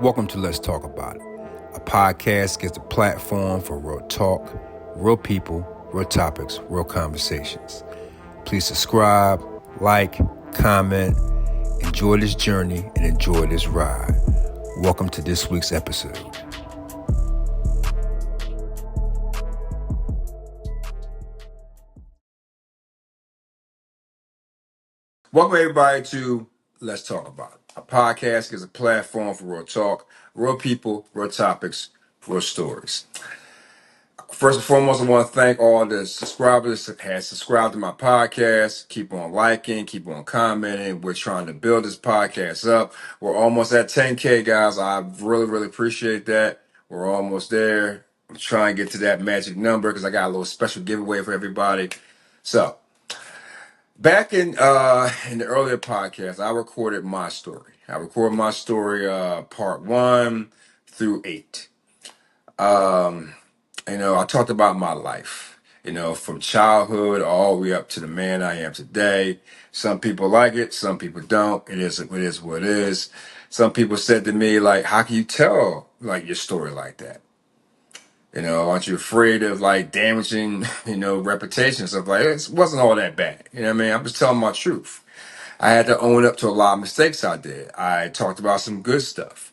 Welcome to Let's Talk About It. A podcast gives a platform for real talk, real people, real topics, real conversations. Please subscribe, like, comment, enjoy this journey, and enjoy this ride. Welcome to this week's episode. Welcome everybody to Let's Talk About It. A podcast gives a platform for real talk, real people, real topics, real stories. First and foremost, I want to thank all the subscribers that have subscribed to my podcast. Keep on liking, keep on commenting. We're trying to build this podcast up. We're almost at 10K, guys. I really appreciate that. We're almost there. I'm trying to get to that magic number because I got a little special giveaway for everybody. So, back in the earlier podcast, I recorded my story. I recorded my story part 1 through 8. I talked about my life, from childhood all the way up to the man I am today. Some people like it, some people don't. It is what it is. Some people said to me, like, how can you tell like your story like that? Aren't you afraid of like damaging, reputation and stuff like that? It wasn't all that bad. You know what I mean? I'm just telling my truth. I had to own up to a lot of mistakes I did. I talked about some good stuff.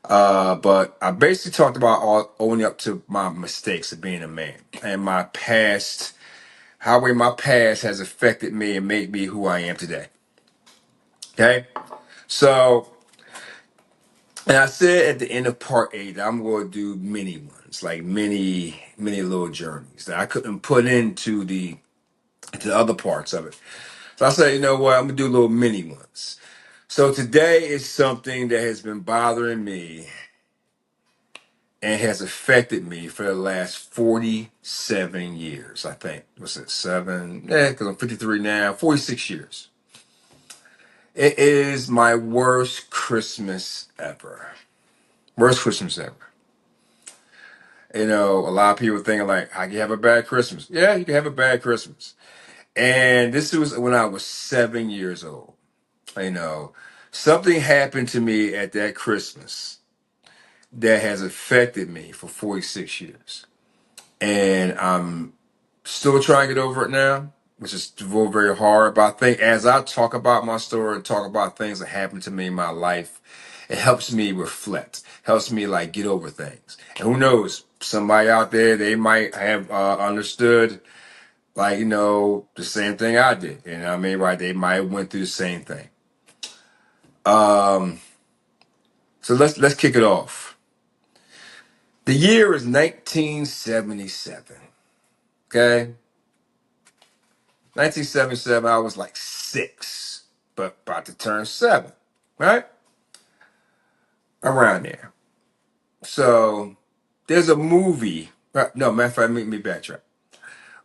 But I basically talked about owning up to my mistakes of being a man and my past, how way my past has affected me and made me who I am today. Okay? So, and I said at the end of part 8 that I'm going to do mini ones, like many little journeys that I couldn't put into the other parts of it. So I said, you know what, I'm going to do little mini ones. So today is something that has been bothering me and has affected me for the last 47 years, I think. What's it, 7? Yeah, because I'm 53 now, 46 years. It is my worst Christmas ever. Worst Christmas ever. A lot of people thinking like, how can you have a bad Christmas? Yeah, you can have a bad Christmas. And this was when I was 7 years old. Something happened to me at that Christmas that has affected me for 46 years. And I'm still trying to get over it now, which is very hard. But I think as I talk about my story and talk about things that happened to me in my life, it helps me reflect, helps me like get over things. And who knows, somebody out there, they might have understood like, the same thing I did. You know what I mean? Right. They might have went through the same thing. So let's kick it off. The year is 1977. Okay. 1977, I was like 6, but about to turn 7, right? Around there. So there's a movie. No, matter of fact, let me backtrack.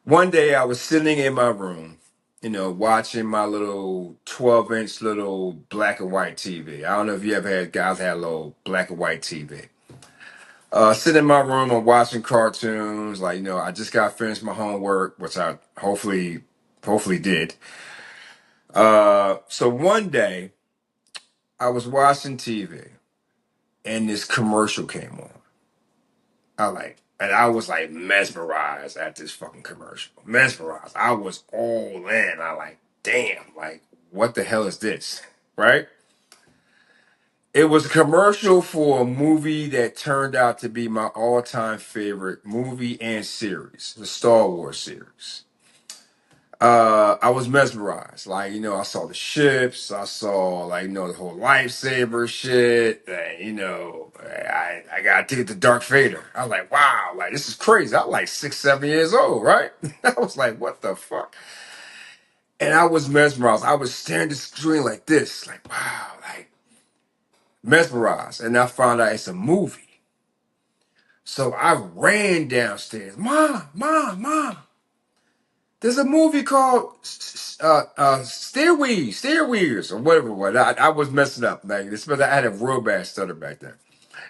One day I was sitting in my room, watching my little 12-inch little black and white TV. I don't know if you ever had guys had a little black and white TV. Sitting in my room, I'm watching cartoons. Like, I just got finished my homework, which I hopefully did. So one day I was watching TV and this commercial came on. And I was like mesmerized at this fucking commercial. Mesmerized. I was all in. I like, damn, like, what the hell is this? Right? It was a commercial for a movie that turned out to be my all-time favorite movie and series, the Star Wars series. I was mesmerized. Like, I saw the ships, I saw like, the whole lightsaber shit. And, I got a ticket to Darth Vader. I was like, wow, like this is crazy. I was like 6, 7 years old, right? I was like, what the fuck? And I was mesmerized. I was staring at the screen like this, like, wow, like mesmerized. And I found out it's a movie. So I ran downstairs. Mom. There's a movie called Stairweeds or whatever it was. I was messing up. Like this, but I had a real bad stutter back then,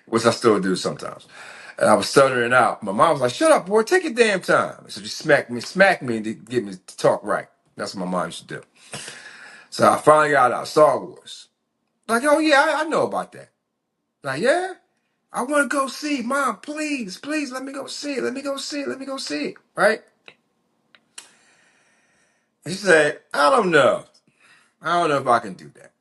which I still do sometimes. And I was stuttering out. My mom was like, "Shut up, boy! Take your damn time." So she smacked me to get me to talk right. That's what my mom used to do. So I finally got out Star Wars. Like, oh yeah, I know about that. Like, yeah, I want to go see it. Mom, please, please let me go see it. Let me go see it. Let me go see it. Right? And she said, I don't know. I don't know if I can do that.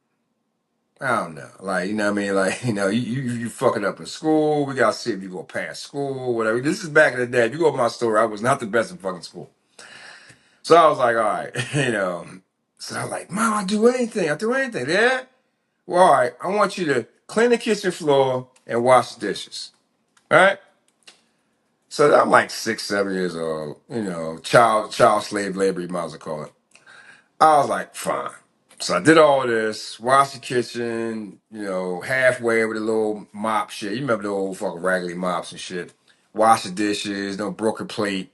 I don't know. Like, you know what I mean? Like, you fucking up in school. We got to see if you go past school, whatever. This is back in the day. If you go to my story, I was not the best in fucking school. So I was like, all right, So I was like, Mom, I'll do anything. I'll do anything. Yeah? Well, all right. I want you to clean the kitchen floor and wash the dishes. All right? So I'm like 6, 7 years old, child slave labor, you might as well call it. I was like, fine. So I did all this, washed the kitchen, halfway with a little mop shit. You remember the old fucking raggedy mops and shit. Wash the dishes, no broken plate.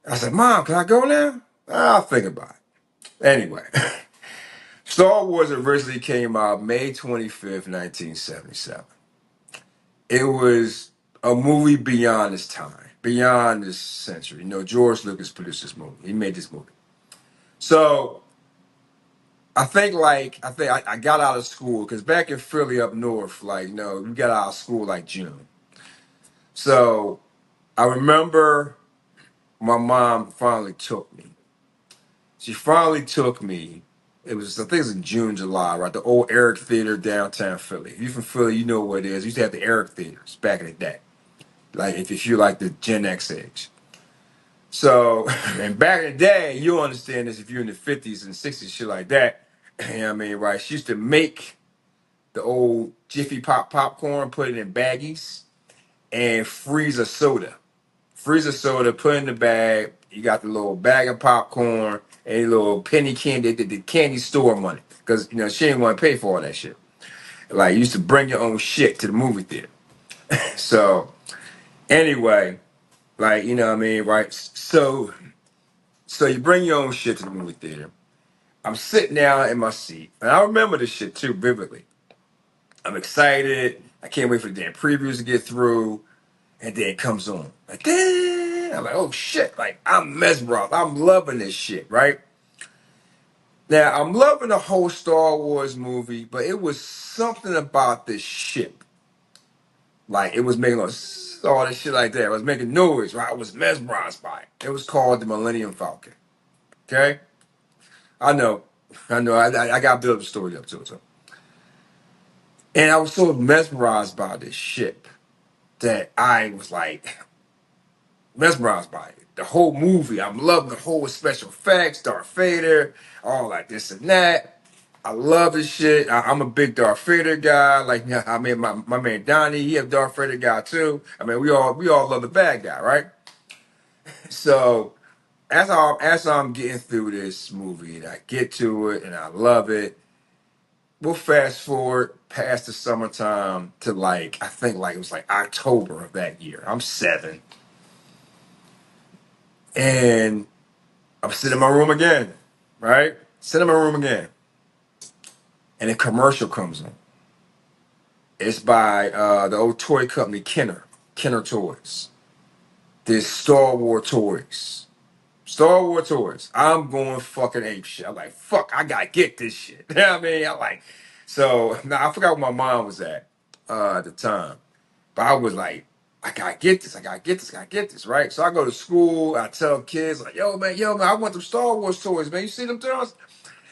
I said, Mom, can I go now? I'll think about it. Anyway, Star Wars originally came out May 25th, 1977. It was a movie beyond its time, beyond this century. George Lucas produced this movie. He made this movie. So I got out of school because back in Philly up north, we got out of school like June. So I remember my mom finally took me. She finally took me. I think it was in June, July, right? The old Eric Theater downtown Philly. If you're from Philly, you know what it is. We used to have the Eric Theaters back in the day. Like if you're like the Gen X age. So, and back in the day, you'll understand this if you're in the 50s and 60s, shit like that. You know what I mean, right? She used to make the old Jiffy Pop popcorn, put it in baggies, and freeze a soda. Freeze a soda, put it in the bag. You got the little bag of popcorn and a little penny candy, the candy store money. Because, she didn't want to pay for all that shit. Like, you used to bring your own shit to the movie theater. So, anyway, you know what I mean, right? So you bring your own shit to the movie theater. I'm sitting down in my seat, and I remember this shit too vividly. I'm excited. I can't wait for the damn previews to get through, and then it comes on. Like, damn! I'm like, oh shit! Like, I'm mesmerized. I'm loving this shit, right? Now, I'm loving the whole Star Wars movie, but it was something about this ship. Like, it was making all this shit like that. It was making noise, right? I was mesmerized by it. It was called the Millennium Falcon. Okay? I know. I got to build a story up to it. So. And I was so mesmerized by this ship that I was like mesmerized by it. The whole movie, I'm loving the whole special effects, Darth Vader, all like this and that. I love this shit. I'm a big Darth Vader guy. Like, yeah, I mean, my man Donnie, he a Darth Vader guy too. I mean, we all love the bad guy, right? So as I'm getting through this movie, and I get to it, and I love it. We'll fast forward past the summertime to I think it was like October of that year. I'm 7. And I'm sitting in my room again, right? Sitting in my room again. And a commercial comes on. It's by the old toy company Kenner Toys. This Star Wars toys. Star Wars toys. I'm going fucking ape shit. I'm like, fuck, I gotta get this shit. You know what I mean? I'm like, so now I forgot where my mom was at the time. But I was like, I gotta get this, I gotta get this, I gotta get this, right? So I go to school, I tell kids, like, yo, man, I want them Star Wars toys, man. You see them toys?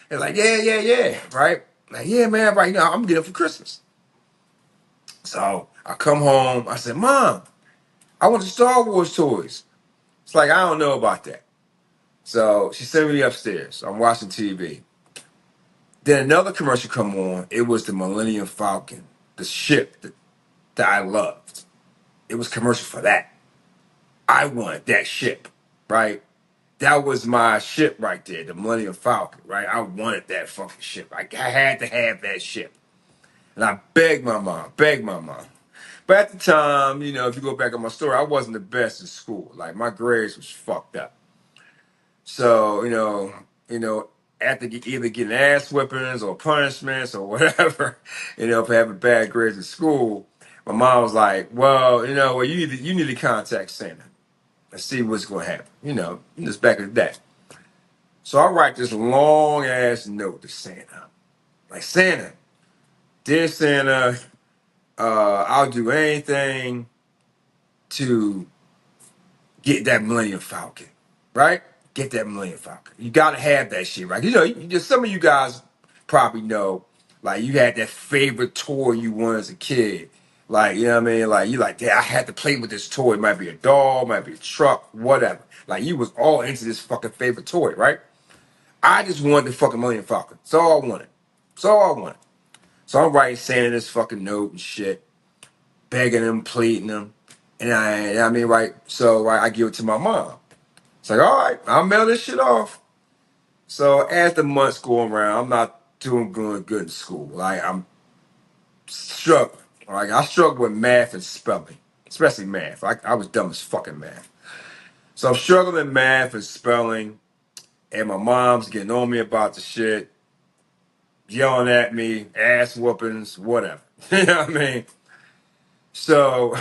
They're like, yeah, right? Like, yeah, man, right now, I'm getting them for Christmas. So I come home, I said, Mom, I want the Star Wars toys. It's like, I don't know about that. So she sent me upstairs. I'm watching TV. Then another commercial come on. It was the Millennium Falcon, the ship that I loved. It was commercial for that. I wanted that ship, right? That was my ship right there, the Millennium Falcon, right? I wanted that fucking ship. I had to have that ship. And I begged my mom. But at the time, if you go back on my story, I wasn't the best in school. Like my grades was fucked up. So, after either getting ass whippings or punishments or whatever, for having bad grades in school, my mom was like, well, you need to contact Santa and see what's going to happen. Just back in the day. So I write this long ass note to Santa. Like, Santa, dear Santa, I'll do anything to get that Millennium Falcon, right? Get that Millennium Falcon. You gotta have that shit, right? You know, just some of you guys probably know, like you had that favorite toy you wanted as a kid. Like, you know what I mean? Like you like, yeah, I had to play with this toy. It might be a doll, might be a truck, whatever. Like you was all into this fucking favorite toy, right? I just wanted the fucking Millennium Falcon. That's all I wanted. That's all I wanted. So I'm writing Santa this fucking note and shit, begging him, pleading him. And I mean, right, so right, I give it to my mom. It's like, all right, I'll mail this shit off. So as the months go around, I'm not doing good in school. Like I'm struggling. Like I struggle with math and spelling, especially math. I was dumb as fucking math. So I'm struggling with math and spelling, and my mom's getting on me about the shit, yelling at me, ass whoopings, whatever. You know what I mean? So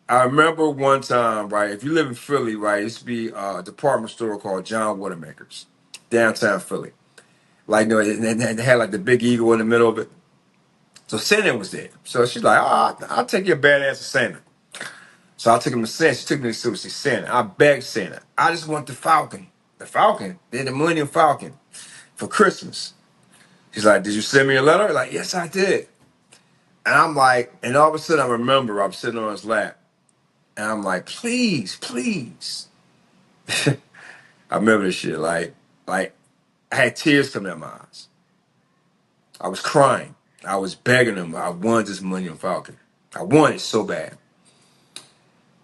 I remember one time, right? If you live in Philly, right, it used to be a department store called John Watermakers, downtown Philly. Like, no, they had like the big eagle in the middle of it. So Santa was there. So she's like, oh, I'll take your badass to Santa. So I took him to Santa. She took me to see Santa. I begged Santa. I just want the Falcon. The Falcon? The Millennium Falcon for Christmas. She's like, did you send me a letter? Like, yes, I did. And I'm like, and all of a sudden I remember I'm sitting on his lap. And I'm like, please, please. I remember this shit. Like I had tears coming out my eyes. I was crying. I was begging him. I wanted this Millennium Falcon. I wanted it so bad.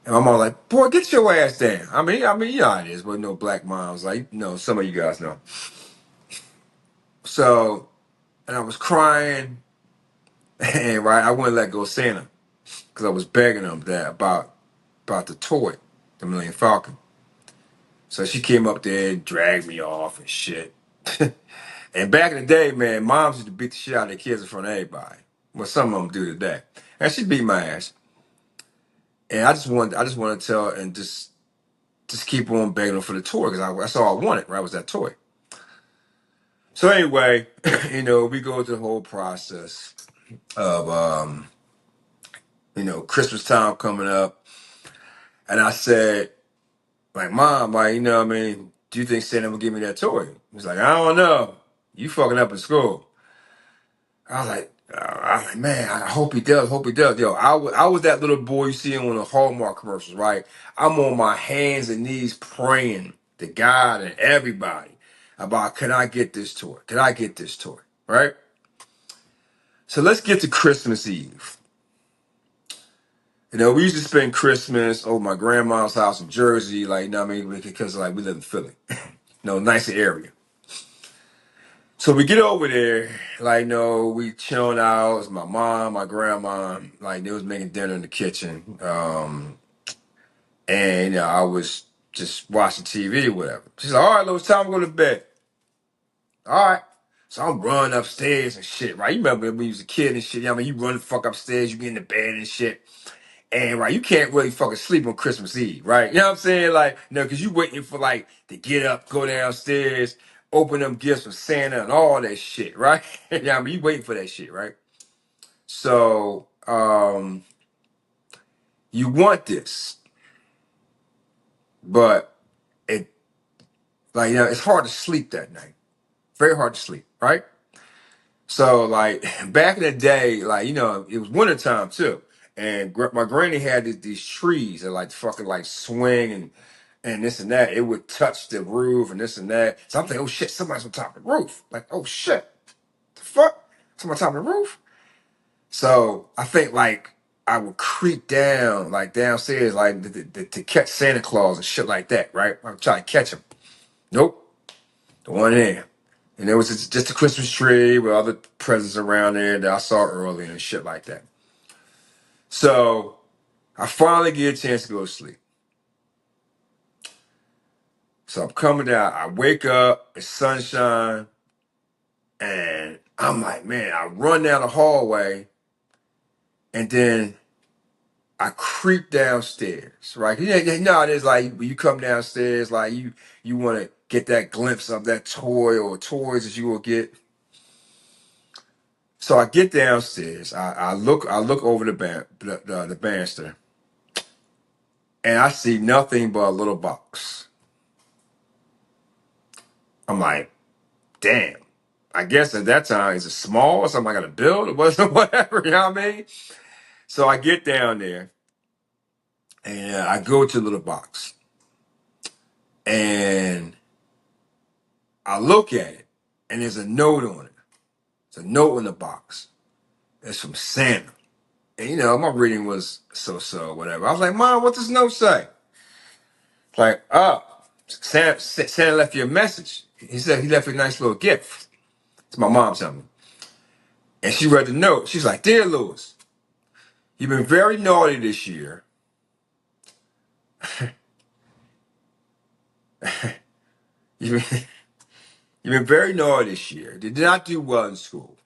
And my mom like, boy, get your ass down. I mean, you know how it is, but no black moms, like, you know, some of you guys know. So, and I was crying, and right, I wouldn't let go of Santa because I was begging him that about the toy, the Millennium Falcon. So she came up there and dragged me off and shit. And back in the day, man, moms used to beat the shit out of their kids in front of everybody. Well, some of them do today. And she beat my ass. And I just wanted to tell her and just keep on begging her for the toy because that's all I wanted, right? Was that toy. So anyway, you know, we go through the whole process of you know, Christmas time coming up. And I said, like, Mom, like, you know what I mean, do you think Santa will give me that toy? He's like, I don't know. You fucking up in school. I was like, man, I hope he does. Hope he does. Yo, I was that little boy you see on the Hallmark commercials, right? I'm on my hands and knees praying to God and everybody about, can I get this toy? Can I get this toy? Right? So let's get to Christmas Eve. You know, we used to spend Christmas over my grandma's house in Jersey, like, you know what I mean? Because, like, we live in Philly. You know, nicer area. So we get over there, like, no, we chilling out. It's my mom, my grandma, like, they was making dinner in the kitchen. And, you know, I was just watching TV or whatever. She's like, all right, it's time to go to bed. All right. So I'm running upstairs and shit, right? You remember when you was a kid and shit. You know what I mean? You run the fuck upstairs, you get in the bed and shit. And right, you can't really fucking sleep on Christmas Eve, right? You know what I'm saying? Like, you know, because you waiting for like to get up, go downstairs, open them gifts from Santa and all that shit, right? Yeah, I mean, you waiting for that shit, right? So, you want this, but it, like, you know, it's hard to sleep that night. Very hard to sleep, right? So like back in the day, like you know, it was wintertime too, and my granny had these trees that like fucking like swing and this and that. It would touch the roof and this and that. So I'm thinking, oh shit, somebody's on top of the roof. Like, oh shit, the fuck, somebody on top of the roof. So I think like I would creep down like downstairs like to catch Santa Claus and shit like that, right? I'm trying to catch him. Nope, the one there. And there was just a Christmas tree with other presents around there that I saw earlier and shit like that. So I finally get a chance to go to sleep. So I'm coming down. I wake up, it's sunshine, and I'm like, man, I run down the hallway and then I creep downstairs, right? You know, it is like when you come downstairs, like you want to get that glimpse of that toy or toys that you will get. So I get downstairs. I look over the banister, and I see nothing but a little box. I'm like, damn. I guess at that time, is it small or something I got to build or whatever, you know what I mean? So I get down there and I go to the little box and I look at it and there's a note on it. It's a note in the box. It's from Santa. And my reading was so, whatever. I was like, Mom, what does this note say? Like, oh, Santa left you a message. He said he left you a nice little gift. It's my mom telling me. And she read the note. She's like, Dear Lewis, you've been very naughty this year. you've, been, you've been very naughty this year. You did not do well in school.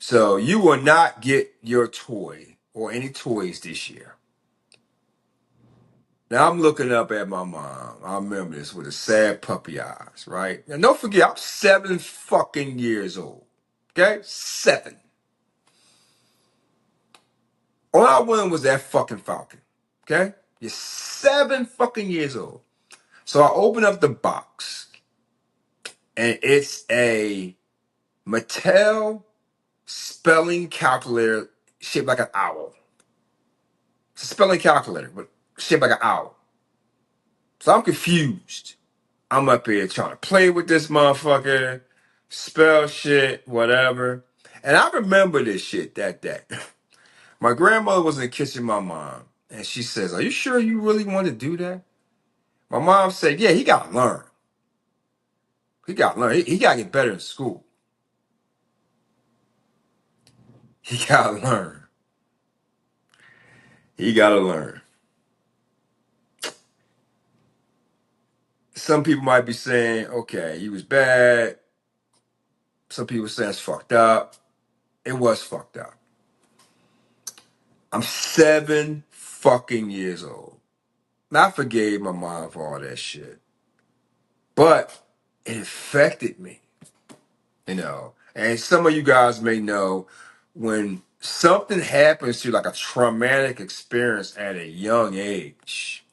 So you will not get your toy or any toys this year. Now I'm looking up at my mom. I remember this with the sad puppy eyes, right? Now don't forget, I'm 7 fucking years old. Okay? 7. All I wanted was that fucking Falcon. Okay? You're 7 fucking years old. So I open up the box and it's a Mattel spelling calculator shaped like an owl. It's a spelling calculator, but shaped like an owl. So I'm confused. I'm up here trying to play with this motherfucker, spell shit, whatever. And I remember this shit that day. My grandmother was in the kitchen, my mom, and she says, Are you sure you really want to do that? My mom said, Yeah, he got to learn. He got to learn. He got to get better in school. He got to learn. He got to learn. Some people might be saying, okay, he was bad. Some people saying it's fucked up. It was fucked up. I'm 7 fucking years old. I forgave my mom for all that shit. But it affected me, And some of you guys may know when something happens to you, like a traumatic experience at a young age,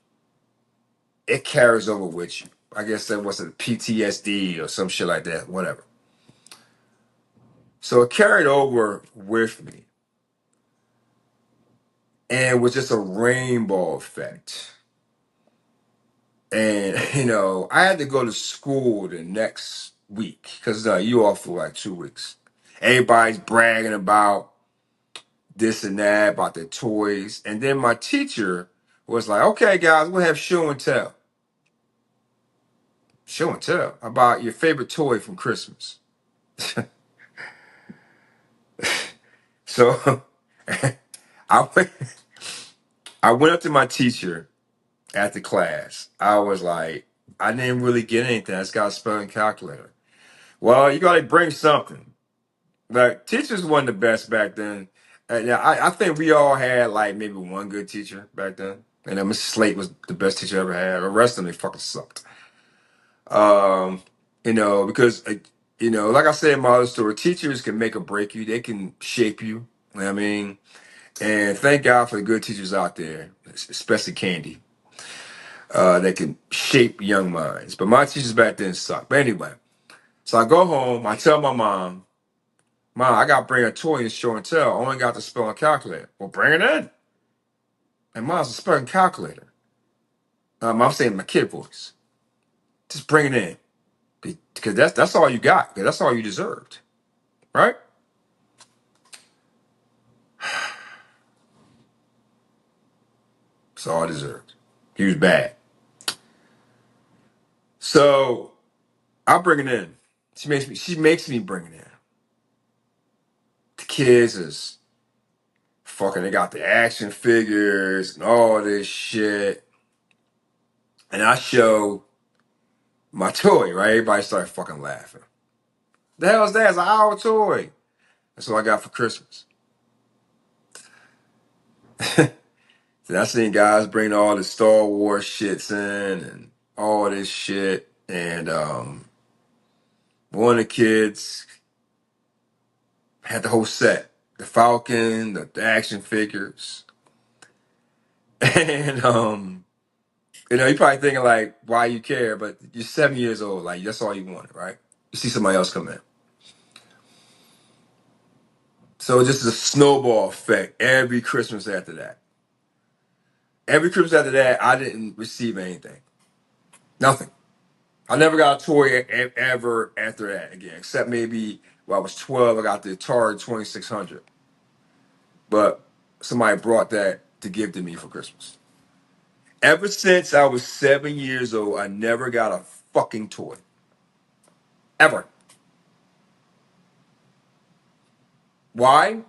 it carries over with you. I guess that was a PTSD or some shit like that, whatever. So it carried over with me. And it was just a rainbow effect. And, I had to go to school the next week because you off for like 2 weeks. Everybody's bragging about this and that, about their toys. And then my teacher was like, okay, guys, we'll have show and tell. Show and tell about your favorite toy from Christmas. So I went, I went up to my teacher at the class. I was like, I didn't really get anything. I just got a spelling calculator. Well, you got to bring something. Like, teachers weren't the best back then. Yeah, I think we all had like maybe one good teacher back then. And then Mrs. Slate was the best teacher I ever had. The rest of them, they fucking sucked. Because, like I said in my other story, teachers can make or break you. They can shape you. You know what I mean? And thank God for the good teachers out there, especially Candy, that can shape young minds. But my teachers back then sucked. But anyway, so I go home. I tell my mom, I got to bring a toy and show and tell. I only got the spelling calculator. Well, bring it in. And Mom's a spelling calculator. I'm saying my kid voice. Just bring it in. Because that's all you got. Because that's all you deserved. Right? That's all I deserved. He was bad. So I bring it in. She makes me bring it in. The kids is fucking, they got the action figures and all this shit. And I show my toy, right? Everybody started fucking laughing. The hell is that? It's an our toy. That's what I got for Christmas. So I seen guys bring all the Star Wars shits in and all this shit. And one of the kids Had the whole set, the Falcon, the action figures, and you're probably thinking like, why you care? But you're 7 years old, like that's all you wanted, right? You see somebody else come in, so just a snowball effect. Every Christmas after that, I didn't receive anything, nothing. I never got a toy ever after that again, except maybe when I was 12, I got the Atari 2600. But somebody brought that to give to me for Christmas. Ever since I was 7 years old, I never got a fucking toy. Ever. Why?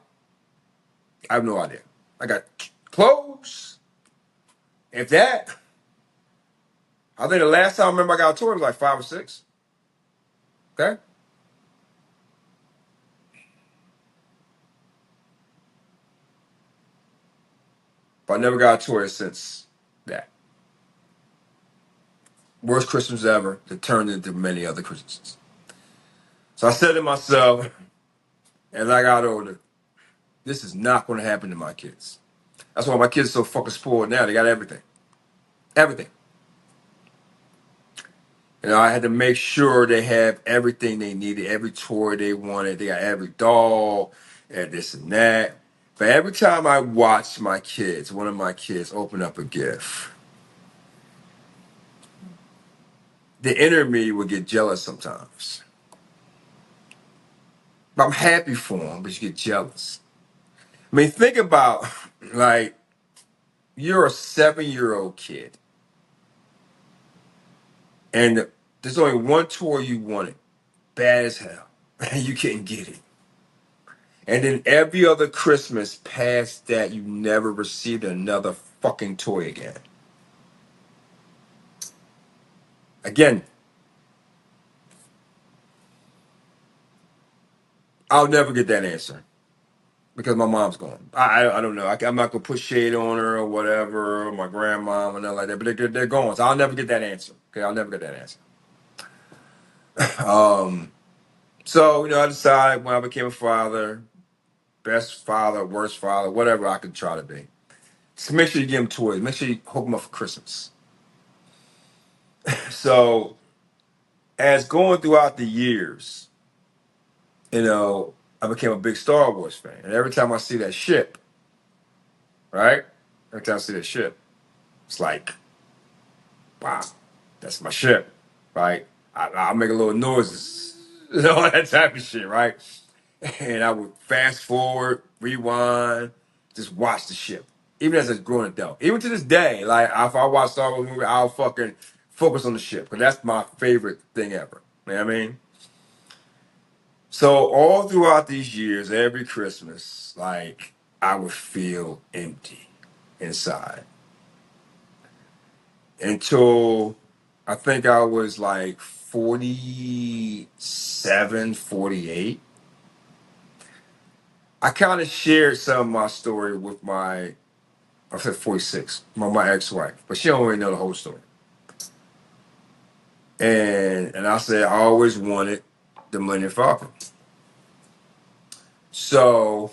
I have no idea. I got clothes. If that, I think the last time I remember I got a toy was like 5 or 6. Okay? But I never got a toy since that. Worst Christmas ever that turned into many other Christmases. So I said to myself, as I got older, this is not going to happen to my kids. That's why my kids are so fucking spoiled now. They got everything. Everything. I had to make sure they have everything they needed, every toy they wanted. They got every doll and this and that. But every time I watched one of my kids open up a gift, the inner me would get jealous sometimes. But I'm happy for them, but you get jealous. I mean, think about like you're a 7-year-old kid, and there's only one toy you wanted, bad as hell, and you couldn't get it. And then every other Christmas past that, you never received another fucking toy again. Again, I'll never get that answer because my mom's gone. I don't know. I'm not gonna put shade on her or whatever, or my grandma or nothing like that. But they're gone, so I'll never get that answer. Okay, I'll never get that answer. So I decided when I became a father, best father, worst father, whatever I could try to be. Just make sure you give them toys. Make sure you hook them up for Christmas. So as going throughout the years, I became a big Star Wars fan. And every time I see that ship, right? Every time I see that ship, it's like, wow, that's my ship, right? I'll make a little noises, that type of shit, right? And I would fast forward, rewind, just watch the ship. Even as a grown adult. Even to this day, like if I watch Star Wars movie, I'll fucking focus on the ship. Because that's my favorite thing ever. You know what I mean? So all throughout these years, every Christmas, like I would feel empty inside until I think I was like 47, 48. I kind of shared some of my story with I said 46, my ex-wife, but she don't really know the whole story. And I said I always wanted the Millennium Falcon. So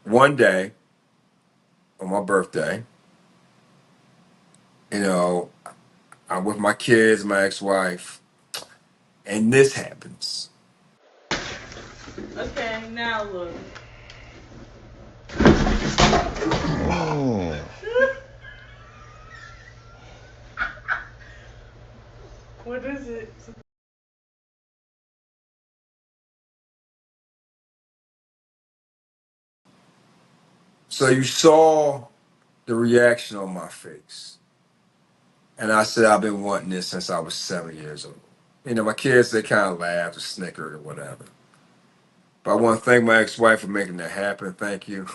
one day on my birthday, you know, I'm with my kids, my ex-wife, and this happens. Okay, now look. What is it? So you saw the reaction on my face. And I said I've been wanting this since I was 7 years old. My kids, they kind of laughed or snickered or whatever. But I want to thank my ex-wife for making that happen. Thank you.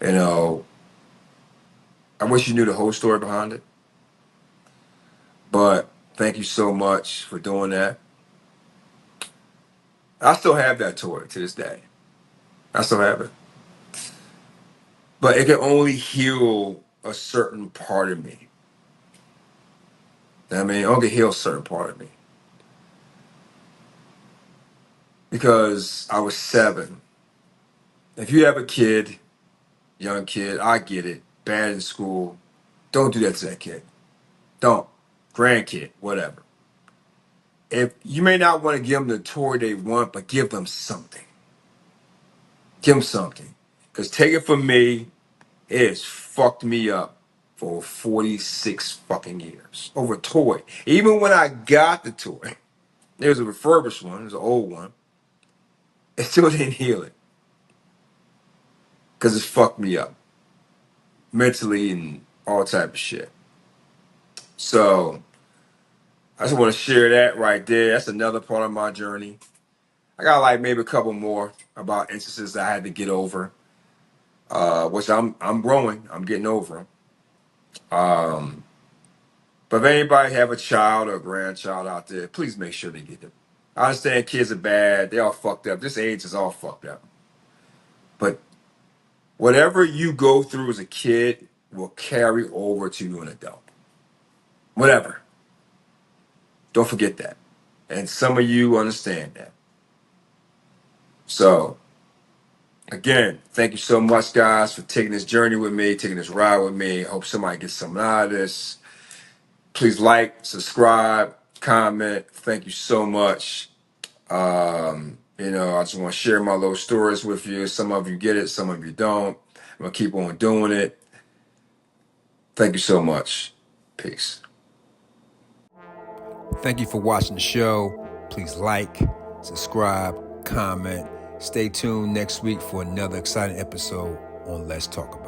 You know, I wish you knew the whole story behind it. But thank you so much for doing that. I still have that toy to this day. I still have it. But it can only heal a certain part of me. I mean, it only heal a certain part of me. because I was 7. If you have a kid, young kid, I get it, bad in school, don't do that to that kid. Don't. Grandkid, whatever. If you may not want to give them the toy they want, but give them something. Give them something. Because take it from me, it has fucked me up for 46 fucking years over a toy. Even when I got the toy, it was a refurbished one, it was an old one, it still didn't heal it. Because it's fucked me up mentally and all type of shit. So I just want to share that right there. That's another part of my journey. I got like maybe a couple more about instances that I had to get over, which I'm growing. I'm getting over them. But if anybody have a child or a grandchild out there, please make sure they get them. I understand kids are bad. They all fucked up. This age is all fucked up. But whatever you go through as a kid will carry over to you an adult. Whatever. Don't forget that. And some of you understand that. So, again, thank you so much, guys, for taking this journey with me, taking this ride with me. I hope somebody gets something out of this. Please like, subscribe, comment. Thank you so much. I just want to share my little stories with you. Some of you get it, some of you don't. I'm going to keep on doing it. Thank you so much. Peace. Thank you for watching the show. Please like, subscribe, comment. Stay tuned next week for another exciting episode on Let's Talk About It.